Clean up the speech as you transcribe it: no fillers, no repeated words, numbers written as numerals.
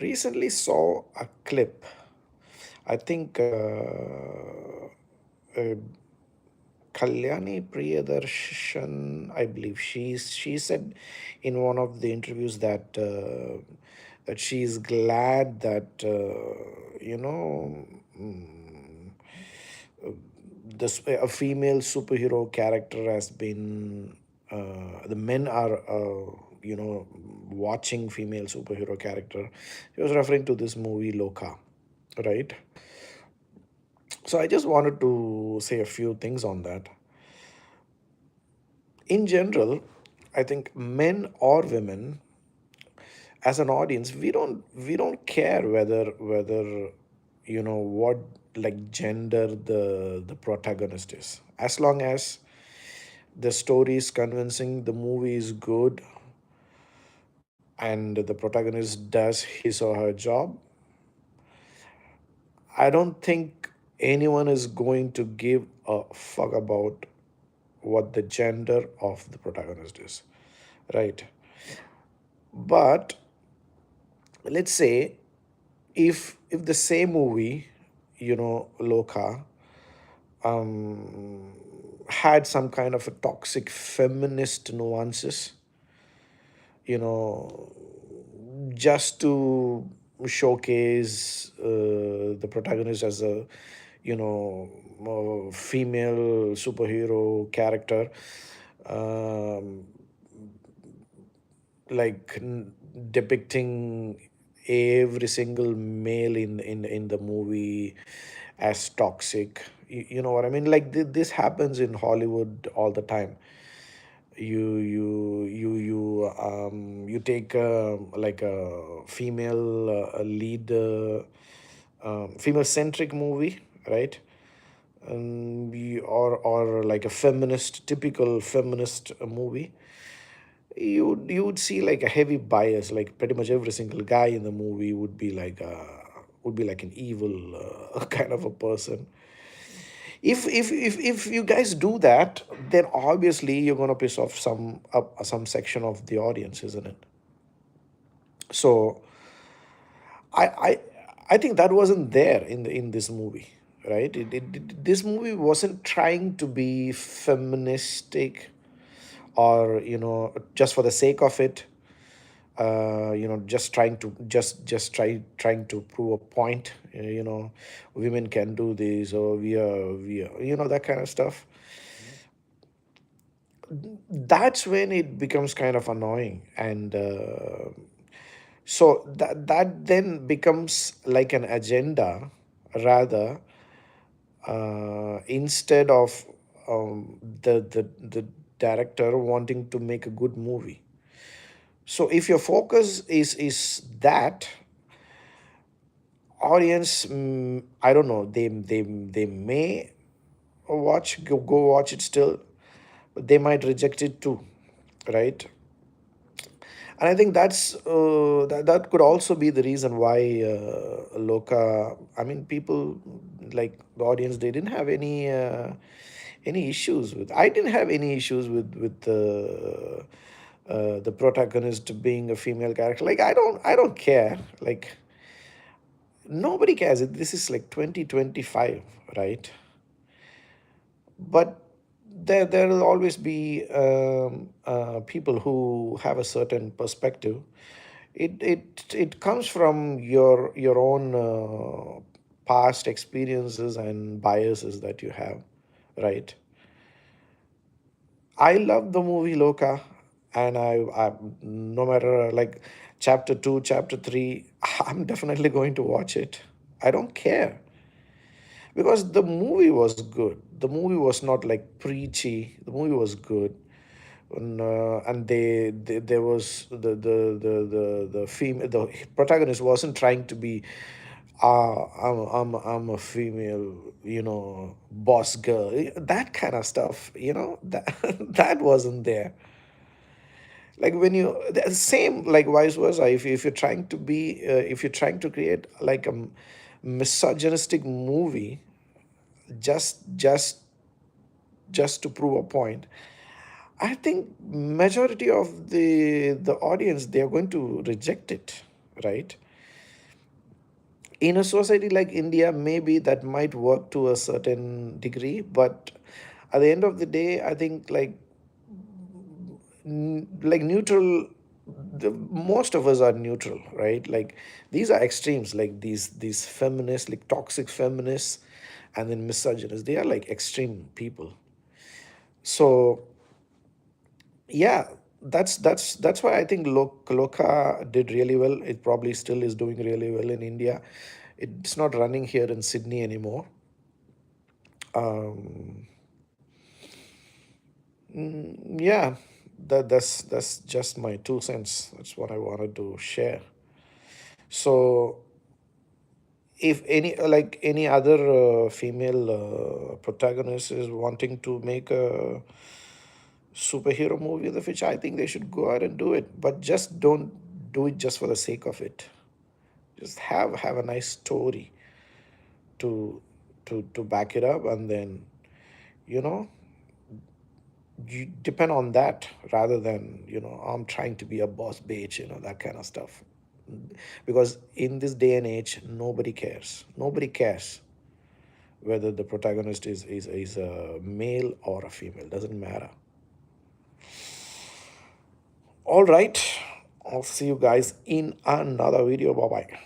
Recently saw a clip. I think uh, Kalyani Priyadarshan, I believe she said in one of the interviews that she is glad that mm, this a female superhero character has been the men are watching female superhero character. He was referring to this movie Lokah, right? So I just wanted to say a few things on that. In general, I think men or women, as an audience, we don't care whether what like gender the protagonist is, as long as the story is convincing, the movie is good, and the protagonist does his or her job. I don't think anyone is going to give a fuck about what the gender of the protagonist is, right? But let's say if the same movie, Lokah, um, had some kind of a toxic feminist nuances, you know, just to showcase the protagonist as a, female superhero character, um, like depicting every single male in the movie as toxic. You know what I mean? Like this happens in Hollywood all the time. You take like a female lead, female centric movie, right? Or like a feminist, typical feminist movie. You would see like a heavy bias. Like pretty much every single guy in the movie would be like an evil kind of a person. If you guys do that, then obviously you're gonna piss off some section of the audience, isn't it? So I I I think that wasn't there in this movie, right? This movie wasn't trying to be feministic, or just for the sake of it, just trying to prove a point. Women can do this, or we are that kind of stuff. That's when it becomes kind of annoying, and so that then becomes like an agenda, rather, instead of the director wanting to make a good movie. So if your focus is that, audience, I don't know, they may go watch it still, but they might reject it too, right? And I think that could also be the reason why Loka. I mean, people, like the audience, they didn't have any issues with. I didn't have any issues with the protagonist being a female character. Like I don't care. Like nobody cares. This is like 2025, right? But there will always be people who have a certain perspective. It comes from your own past experiences and biases that you have, right? I love the movie Loka, and I no matter like chapter 2, chapter 3, I'm definitely going to watch it. I don't care, because the movie was good. The movie was not like preachy. The movie was good. And there was the protagonist wasn't trying to be, I'm a female, boss girl, that kind of stuff, that that wasn't there. Like when you the same, like vice versa, if you're trying to be if you're trying to create like a misogynistic movie, just just just to prove a point, I think majority of the audience, they are going to reject it, right? In a society like India, maybe that might work to a certain degree, but at the end of the day, I think like neutral. Most of us are neutral, right? Like these are extremes, like these feminists, like toxic feminists, and then misogynists. They are like extreme people. So yeah, that's why I think Lokah did really well. It probably still is doing really well in India. It's not running here in Sydney anymore. Um, yeah, that's just my 2 cents. That's what I wanted to share. So, if any like any other female protagonist is wanting to make a superhero movie in the future, I think they should go out and do it. But just don't do it just for the sake of it. Just have a nice story to to back it up, and then you know you depend on that rather than I'm trying to be a boss bitch, that kind of stuff. Because in this day and age, nobody cares whether the protagonist is a male or a female. Doesn't matter. All right, I'll see you guys in another video. Bye bye.